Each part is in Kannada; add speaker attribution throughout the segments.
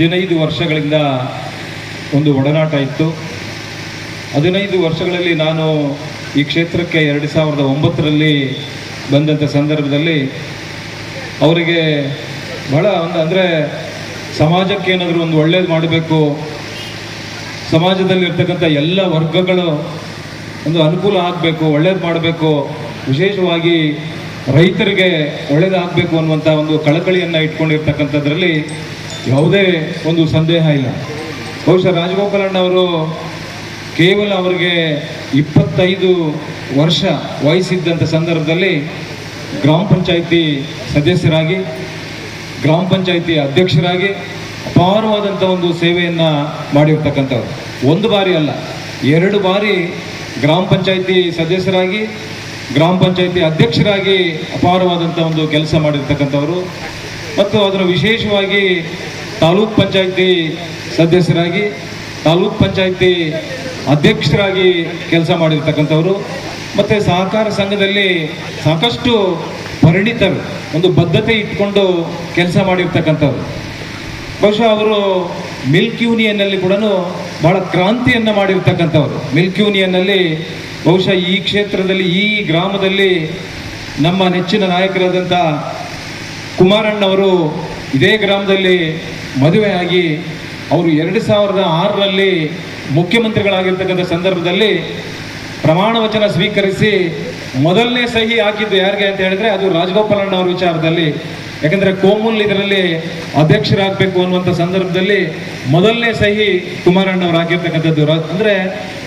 Speaker 1: 15 ವರ್ಷಗಳಿಂದ ಒಂದು ಒಡನಾಟ ಇತ್ತು. 15 ವರ್ಷಗಳಲ್ಲಿ ನಾನು ಈ ಕ್ಷೇತ್ರಕ್ಕೆ 2009ರಲ್ಲಿ ಬಂದಂಥ ಸಂದರ್ಭದಲ್ಲಿ ಅವರಿಗೆ ಬಹಳ ಅಂದರೆ ಸಮಾಜಕ್ಕೆ ಏನಾದರೂ ಒಂದು ಒಳ್ಳೇದು ಮಾಡಬೇಕು, ಸಮಾಜದಲ್ಲಿರ್ತಕ್ಕಂಥ ಎಲ್ಲ ವರ್ಗಗಳು ಒಂದು ಅನುಕೂಲ ಆಗಬೇಕು, ಒಳ್ಳೇದು ಮಾಡಬೇಕು, ವಿಶೇಷವಾಗಿ ರೈತರಿಗೆ ಒಳ್ಳೇದಾಗಬೇಕು ಅನ್ನುವಂಥ ಒಂದು ಕಳಕಳಿಯನ್ನು ಇಟ್ಕೊಂಡಿರ್ತಕ್ಕಂಥದ್ರಲ್ಲಿ ಯಾವುದೇ ಒಂದು ಸಂದೇಹ ಇಲ್ಲ. ಬಹುಶಃ ರಾಜಗೋಪಾಲಣ್ಣವರು ಕೇವಲ ಅವರಿಗೆ 25 ವರ್ಷ ವಯಸ್ಸಿದ್ದಂಥ ಸಂದರ್ಭದಲ್ಲಿ ಗ್ರಾಮ ಪಂಚಾಯಿತಿ ಸದಸ್ಯರಾಗಿ, ಗ್ರಾಮ ಪಂಚಾಯಿತಿ ಅಧ್ಯಕ್ಷರಾಗಿ ಅಪಾರವಾದಂಥ ಒಂದು ಸೇವೆಯನ್ನು ಮಾಡಿರ್ತಕ್ಕಂಥವ್ರು. ಒಂದು ಬಾರಿ ಅಲ್ಲ, 2 ಬಾರಿ ಗ್ರಾಮ ಪಂಚಾಯಿತಿ ಸದಸ್ಯರಾಗಿ, ಗ್ರಾಮ ಪಂಚಾಯಿತಿ ಅಧ್ಯಕ್ಷರಾಗಿ ಅಪಾರವಾದಂಥ ಒಂದು ಕೆಲಸ ಮಾಡಿರ್ತಕ್ಕಂಥವರು. ಮತ್ತು ಅದನ್ನು ವಿಶೇಷವಾಗಿ ತಾಲೂಕ್ ಪಂಚಾಯಿತಿ ಸದಸ್ಯರಾಗಿ, ತಾಲೂಕ್ ಪಂಚಾಯಿತಿ ಅಧ್ಯಕ್ಷರಾಗಿ ಕೆಲಸ ಮಾಡಿರ್ತಕ್ಕಂಥವರು. ಮತ್ತು ಸಹಕಾರ ಸಂಘದಲ್ಲಿ ಸಾಕಷ್ಟು ಪರಿಣಿತರು, ಒಂದು ಬದ್ಧತೆ ಇಟ್ಕೊಂಡು ಕೆಲಸ ಮಾಡಿರ್ತಕ್ಕಂಥವ್ರು. ಬಹುಶಃ ಅವರು ಮಿಲ್ಕ್ ಯೂನಿಯನ್ನಲ್ಲಿ ಕೂಡ ಭಾಳ ಕ್ರಾಂತಿಯನ್ನು ಮಾಡಿರ್ತಕ್ಕಂಥವ್ರು. ಮಿಲ್ಕ್ ಯೂನಿಯನ್ನಲ್ಲಿ ಬಹುಶಃ ಈ ಕ್ಷೇತ್ರದಲ್ಲಿ, ಈ ಗ್ರಾಮದಲ್ಲಿ ನಮ್ಮ ನೆಚ್ಚಿನ ನಾಯಕರಾದಂಥ ಕುಮಾರಣ್ಣವರು ಇದೇ ಗ್ರಾಮದಲ್ಲಿ ಮದುವೆಯಾಗಿ ಅವರು 2006ರಲ್ಲಿ ಮುಖ್ಯಮಂತ್ರಿಗಳಾಗಿರ್ತಕ್ಕಂಥ ಸಂದರ್ಭದಲ್ಲಿ ಪ್ರಮಾಣ ವಚನ ಸ್ವೀಕರಿಸಿ ಮೊದಲನೇ ಸಹಿ ಹಾಕಿದ್ದು ಯಾರಿಗೆ ಅಂತ ಹೇಳಿದ್ರೆ ಅದು ರಾಜಗೋಪಾಲಣ್ಣವ್ರ ವಿಚಾರದಲ್ಲಿ. ಯಾಕಂದರೆ ಕೋಮುಲ್ ಇದರಲ್ಲಿ ಅಧ್ಯಕ್ಷರಾಗಬೇಕು ಅನ್ನುವಂಥ ಸಂದರ್ಭದಲ್ಲಿ ಮೊದಲನೇ ಸಹಿ ಕುಮಾರಣ್ಣವ್ರು ಆಗಿರ್ತಕ್ಕಂಥದ್ದು. ಅಂದರೆ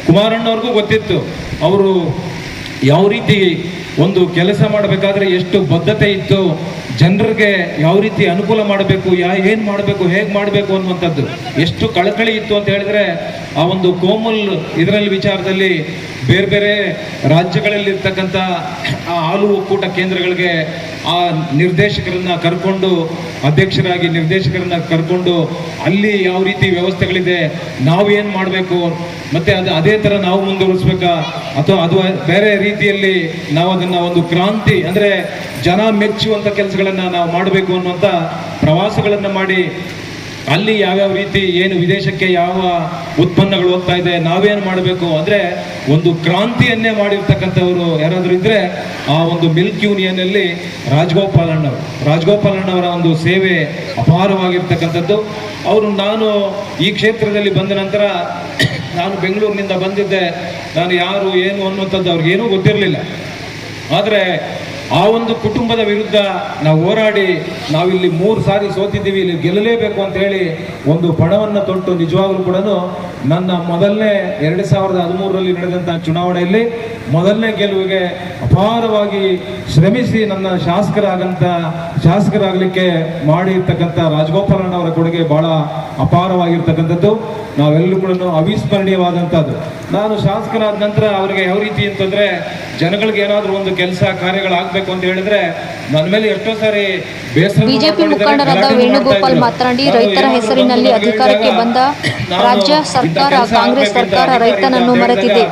Speaker 1: ಕುಮಾರಣ್ಣವ್ರಿಗೂ ಗೊತ್ತಿತ್ತು ಅವರು ಯಾವ ರೀತಿ ಒಂದು ಕೆಲಸ ಮಾಡಬೇಕಾದ್ರೆ ಎಷ್ಟು ಬದ್ಧತೆ ಇತ್ತು, ಜನರಿಗೆ ಯಾವ ರೀತಿ ಅನುಕೂಲ ಮಾಡಬೇಕು, ಏನು ಮಾಡಬೇಕು, ಹೇಗೆ ಮಾಡಬೇಕು ಅನ್ನುವಂಥದ್ದು ಎಷ್ಟು ಕಳಕಳಿ ಇತ್ತು ಅಂತ ಹೇಳಿದ್ರೆ ಆ ಒಂದು ಕೋಮಲ್ ಇದರಲ್ಲಿ ವಿಚಾರದಲ್ಲಿ ಬೇರೆ ಬೇರೆ ರಾಜ್ಯಗಳಲ್ಲಿರ್ತಕ್ಕಂಥ ಆ ಹಾಲು ಒಕ್ಕೂಟ ಕೇಂದ್ರಗಳಿಗೆ ಆ ನಿರ್ದೇಶಕರನ್ನ ಕರ್ಕೊಂಡು, ಅಧ್ಯಕ್ಷರಾಗಿ ನಿರ್ದೇಶಕರನ್ನ ಕರ್ಕೊಂಡು ಅಲ್ಲಿ ಯಾವ ರೀತಿ ವ್ಯವಸ್ಥೆಗಳಿದೆ, ನಾವು ಏನು ಮಾಡಬೇಕು, ಮತ್ತು ಅದೇ ಥರ ನಾವು ಮುಂದುವರಿಸ್ಬೇಕಾ ಅಥವಾ ಅದು ಬೇರೆ ರೀತಿಯಲ್ಲಿ ನಾವು ಅದನ್ನು ಒಂದು ಕ್ರಾಂತಿ ಅಂದರೆ ಜನ ಮೆಚ್ಚುವಂಥ ಕೆಲಸಗಳನ್ನು ನಾವು ಮಾಡಬೇಕು ಅನ್ನುವಂಥ ಪ್ರವಾಸಗಳನ್ನು ಮಾಡಿ ಅಲ್ಲಿ ಯಾವ್ಯಾವ ರೀತಿ ಏನು ವಿದೇಶಕ್ಕೆ ಯಾವ ಉತ್ಪನ್ನಗಳು ಹೋಗ್ತಾ ಇದೆ, ನಾವೇನು ಮಾಡಬೇಕು ಅಂದರೆ ಒಂದು ಕ್ರಾಂತಿಯನ್ನೇ ಮಾಡಿರ್ತಕ್ಕಂಥವರು ಯಾರಾದರೂ ಇದ್ದರೆ ಆ ಒಂದು ಮಿಲ್ಕ್ ಯೂನಿಯನ್ನಲ್ಲಿ ರಾಜಗೋಪಾಲಣ್ಣವರ ಒಂದು ಸೇವೆ ಅಪಾರವಾಗಿರ್ತಕ್ಕಂಥದ್ದು. ಅವರು ನಾನು ಈ ಕ್ಷೇತ್ರದಲ್ಲಿ ಬಂದ ನಂತರ ನಾನು ಬೆಂಗಳೂರಿನಿಂದ ಬಂದಿದ್ದೆ, ನಾನು ಯಾರು ಏನು ಅನ್ನುವಂಥದ್ದು ಅವ್ರಿಗೇನೂ ಗೊತ್ತಿರಲಿಲ್ಲ. ಆದರೆ ಆ ಒಂದು ಕುಟುಂಬದ ವಿರುದ್ಧ ನಾವು ಹೋರಾಡಿ ನಾವಿಲ್ಲಿ 3 ಸಾರಿ ಸೋತಿದ್ದೀವಿ, ಇಲ್ಲಿ ಗೆಲ್ಲಲೇಬೇಕು ಅಂತ ಹೇಳಿ ಒಂದು ಪಣವನ್ನು ತೊಟ್ಟು ನಿಜವಾಗ್ಲೂ ಕೂಡ ನನ್ನ ಮೊದಲನೇ 2013ರಲ್ಲಿ ನಡೆದಂಥ ಚುನಾವಣೆಯಲ್ಲಿ ಮೊದಲನೇ ಗೆಲುವಿಗೆ ಅಪಾರವಾಗಿ ಶ್ರಮಿಸಿ ನನ್ನ ಶಾಸಕರಾಗಲಿಕ್ಕೆ ಮಾಡಿರ್ತಕ್ಕಂಥ ರಾಜಗೋಪಾಲಣ್ಣವರ ಕೊಡುಗೆ ಬಹಳ ಅಪಾರವಾಗಿರ್ತಕ್ಕಂಥದ್ದು. ನಾವೆಲ್ಲರೂ ಕೂಡ ಅವಿಸ್ಮರಣೀಯವಾದಂಥದ್ದು. ನಾನು ಶಾಸಕರಾದ ನಂತರ ಅವರಿಗೆ ಯಾವ ರೀತಿ ಅಂತಂದರೆ ಜನಗಳಿಗೆ ಏನಾದರೂ ಒಂದು ಕೆಲಸ ಕಾರ್ಯಗಳಾಗಬೇಕು ಅಂತ ಹೇಳಿದ್ರೆ ನನ್ನ ಮೇಲೆ ಎಷ್ಟೋ ಸಾರಿ ಬೇಸರ.
Speaker 2: ಬಿಜೆಪಿ ಮುಖಂಡರಾದ ವೇಣುಗೋಪಾಲ್ ಮಾತನಾಡಿ, ರೈತರ ಹೆಸರಿನಲ್ಲಿ ಅಧಿಕಾರಕ್ಕೆ ಬಂದ ರಾಜ್ಯ ಸರ್ಕಾರ, ಕಾಂಗ್ರೆಸ್ ಸರ್ಕಾರ ರೈತನನ್ನು ಮರೆತಿದೆ.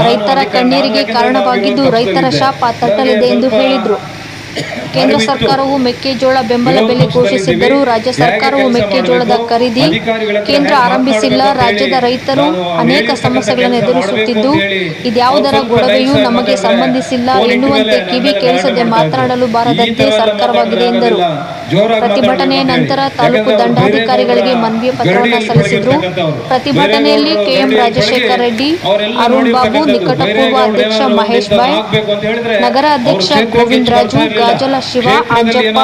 Speaker 2: ರೈತರ ಕಣ್ಣೀರಿಗೆ ಕಾರಣವಾಗಿದ್ದು ರೈತರ ಶಾಪ ತಟ್ಟಲಿದೆ ಎಂದು ಹೇಳಿದರು. ಕೇಂದ್ರ ಸರ್ಕಾರವು ಮೆಕ್ಕೆಜೋಳ ಬೆಂಬಲ ಬೆಲೆ ಘೋಷಿಸಿದ್ದರೂ ರಾಜ್ಯ ಸರ್ಕಾರವು ಮೆಕ್ಕೆಜೋಳದ ಖರೀದಿ ಕೇಂದ್ರ ಆರಂಭಿಸಿಲ್ಲ. ರಾಜ್ಯದ ರೈತರು ಅನೇಕ ಸಮಸ್ಯೆಗಳನ್ನು ಎದುರಿಸುತ್ತಿದ್ದು ಇದ್ಯಾವುದರ ಗೊಡವೆಯೂ ನಮಗೆ ಸಂಬಂಧಿಸಿಲ್ಲ ಎನ್ನುವಂತೆ ಕಿವಿ ಕೇಳಿಸದೆ ಮಾತನಾಡಲು ಬಾರದಂತೆ ಸರ್ಕಾರವಾಗಿದೆ ಎಂದರು. ಪ್ರತಿಭಟನೆಯ ನಂತರ ತಾಲೂಕು ದಂಡಾಧಿಕಾರಿಗಳಿಗೆ ಮನವಿ ಪತ್ರವನ್ನು ಸಲ್ಲಿಸಿದರು. ಪ್ರತಿಭಟನೆಯಲ್ಲಿ ಕೆಎಂ ರಾಜಶೇಖರ್ ರೆಡ್ಡಿ, ಅರುಣ್ ಬಾಬು, ನಿಕಟಪೂರ್ವ ಅಧ್ಯಕ್ಷ ಮಹೇಶ್ ಬಾಯ್, ನಗರ ಅಧ್ಯಕ್ಷ ಗೋವಿಂದ ರಾಜು, ಗಾಜಲ ಶಿವ, ಅಂಜಪ್ಪ,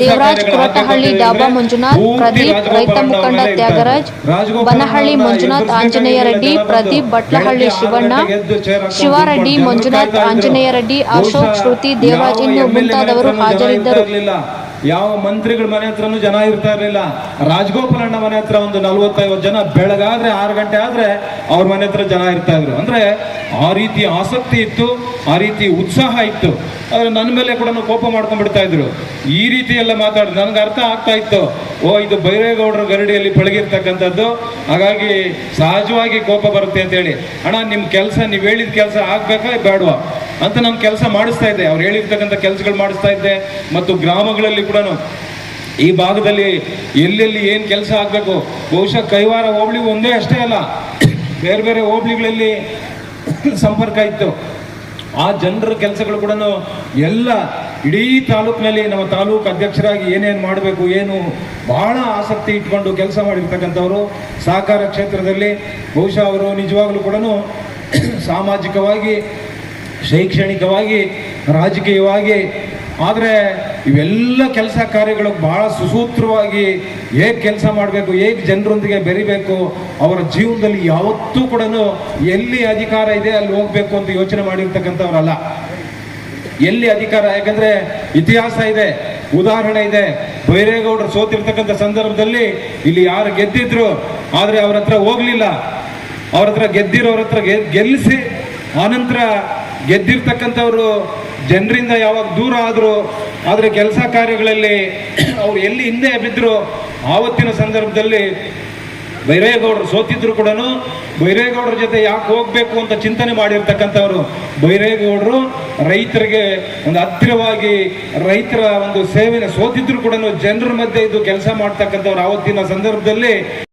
Speaker 2: ದೇವರಾಜ್, ಕುರಟಹಳ್ಳಿ ಡಾಬಾ ಮಂಜುನಾಥ್, ಪ್ರದೀಪ್, ರೈತ ಮುಖಂಡ ತ್ಯಾಗರಾಜ್, ಬನಹಳ್ಳಿ ಮಂಜುನಾಥ್, ಆಂಜನೇಯ ರೆಡ್ಡಿ, ಪ್ರದೀಪ್, ಬಟ್ಲಹಳ್ಳಿ ಶಿವಣ್ಣ, ಶಿವಾರೆಡ್ಡಿ, ಮಂಜುನಾಥ್, ಆಂಜನೇಯ ರೆಡ್ಡಿ, ಅಶೋಕ್, ಶ್ರುತಿ, ದೇವರಾಜ್ ಇನ್ನು ಮುಂತಾದವರು ಹಾಜರಿದ್ದರು.
Speaker 1: ಯಾವ ಮಂತ್ರಿಗಳ ಮನೆ ಹತ್ರನೂ ಜನ ಇರ್ತಾ ಇರಲಿಲ್ಲ. ರಾಜಗೋಪಾಲಣ್ಣ ಮನೆ ಹತ್ರ ಒಂದು 40-50 ಜನ, ಬೆಳಗಾದ್ರೆ 6 ಗಂಟೆ ಆದ್ರೆ ಅವ್ರ ಮನೆ ಹತ್ರ ಜನ ಇರ್ತಾ ಇದ್ರು. ಅಂದ್ರೆ ಆ ರೀತಿ ಆಸಕ್ತಿ ಇತ್ತು, ಆ ರೀತಿ ಉತ್ಸಾಹ ಇತ್ತು. ಆದ್ರೆ ನನ್ನ ಮೇಲೆ ಕೂಡ ಕೋಪ ಮಾಡ್ಕೊಂಡ್ಬಿಡ್ತಾ ಇದ್ರು. ಈ ರೀತಿ ಎಲ್ಲ ಮಾತಾಡಿದ್ರು. ನನಗೆ ಅರ್ಥ ಆಗ್ತಾ ಇತ್ತು, ಇದು ಬೈರೇಗೌಡರ ಗರಡಿಯಲ್ಲಿ ಪಳಗಿರ್ತಕ್ಕಂಥದ್ದು, ಹಾಗಾಗಿ ಸಹಜವಾಗಿ ಕೋಪ ಬರುತ್ತೆ ಅಂತ ಹೇಳಿ. ಅಣ್ಣ ನಿಮ್ಮ ಕೆಲಸ, ನೀವು ಹೇಳಿದ ಕೆಲಸ ಆಗ್ಬೇಕಾ ಬೇಡವಾ ಅಂತ ನಾನು ಕೆಲಸ ಮಾಡಿಸ್ತಾ ಇದ್ದೆ. ಅವ್ರು ಹೇಳಿರ್ತಕ್ಕಂಥ ಕೆಲಸಗಳು ಮಾಡಿಸ್ತಾ ಇದ್ದೆ. ಮತ್ತು ಗ್ರಾಮಗಳಲ್ಲಿ ಕೂಡ ಈ ಭಾಗದಲ್ಲಿ ಎಲ್ಲೆಲ್ಲಿ ಏನು ಕೆಲಸ ಆಗಬೇಕು, ಬಹುಶಃ ಕೈವಾರ ಹೋಬಳಿ ಒಂದೇ ಅಷ್ಟೇ ಅಲ್ಲ, ಬೇರೆ ಬೇರೆ ಹೋಬಳಿಗಳಲ್ಲಿ ಸಂಪರ್ಕ ಇತ್ತು. ಆ ಜನರ ಕೆಲಸಗಳು ಕೂಡ ಎಲ್ಲ ಇಡೀ ತಾಲೂಕಿನಲ್ಲಿ ನಮ್ಮ ತಾಲೂಕು ಅಧ್ಯಕ್ಷರಾಗಿ ಏನೇನು ಮಾಡಬೇಕು, ಏನು ಬಹಳ ಆಸಕ್ತಿ ಇಟ್ಕೊಂಡು ಕೆಲಸ ಮಾಡಿರ್ತಕ್ಕಂಥವ್ರು ಸಹಕಾರ ಕ್ಷೇತ್ರದಲ್ಲಿ. ಬಹುಶಃ ಅವರು ನಿಜವಾಗ್ಲೂ ಕೂಡ ಸಾಮಾಜಿಕವಾಗಿ, ಶೈಕ್ಷಣಿಕವಾಗಿ, ರಾಜಕೀಯವಾಗಿ, ಆದರೆ ಇವೆಲ್ಲ ಕೆಲಸ ಕಾರ್ಯಗಳು ಬಹಳ ಸುಸೂತ್ರವಾಗಿ ಹೇಗೆ ಕೆಲಸ ಮಾಡಬೇಕು, ಹೇಗೆ ಜನರೊಂದಿಗೆ ಬೆರಿಬೇಕು, ಅವರ ಜೀವನದಲ್ಲಿ ಯಾವತ್ತೂ ಕೂಡ ಎಲ್ಲಿ ಅಧಿಕಾರ ಇದೆ ಅಲ್ಲಿ ಹೋಗ್ಬೇಕು ಅಂತ ಯೋಚನೆ ಮಾಡಿರ್ತಕ್ಕಂಥವ್ರಲ್ಲ. ಎಲ್ಲಿ ಅಧಿಕಾರ, ಯಾಕಂದ್ರೆ ಇತಿಹಾಸ ಇದೆ, ಉದಾಹರಣೆ ಇದೆ. ಬೈರೇಗೌಡರು ಸೋತಿರ್ತಕ್ಕಂಥ ಸಂದರ್ಭದಲ್ಲಿ ಇಲ್ಲಿ ಯಾರು ಗೆದ್ದಿದ್ರು, ಆದರೆ ಅವ್ರ ಹತ್ರ ಹೋಗ್ಲಿಲ್ಲ. ಅವ್ರ ಹತ್ರ ಗೆದ್ದಿರೋರ ಹತ್ರ ಗೆಲ್ಲಿಸಿ ಆನಂತರ ಗೆದ್ದಿರ್ತಕ್ಕಂಥವ್ರು ಜನರಿಂದ ಯಾವಾಗ ದೂರ ಆದರು, ಆದರೆ ಕೆಲಸ ಕಾರ್ಯಗಳಲ್ಲಿ ಅವ್ರು ಎಲ್ಲಿ ಹಿಂದೆ ಬಿದ್ದರು, ಆವತ್ತಿನ ಸಂದರ್ಭದಲ್ಲಿ ಬೈರೇಗೌಡರು ಸೋತಿದ್ರು ಕೂಡ ಬೈರೇಗೌಡರ ಜೊತೆ ಯಾಕೆ ಹೋಗ್ಬೇಕು ಅಂತ ಚಿಂತನೆ ಮಾಡಿರ್ತಕ್ಕಂಥವ್ರು. ಬೈರೇಗೌಡರು ರೈತರಿಗೆ ಒಂದು ಹತ್ತಿರವಾಗಿ ರೈತರ ಒಂದು ಸೇವೆನ ಸೋತಿದ್ರು ಕೂಡ ಜನರ ಮಧ್ಯೆ ಇದ್ದು ಕೆಲಸ ಮಾಡ್ತಕ್ಕಂಥವ್ರು ಆವತ್ತಿನ ಸಂದರ್ಭದಲ್ಲಿ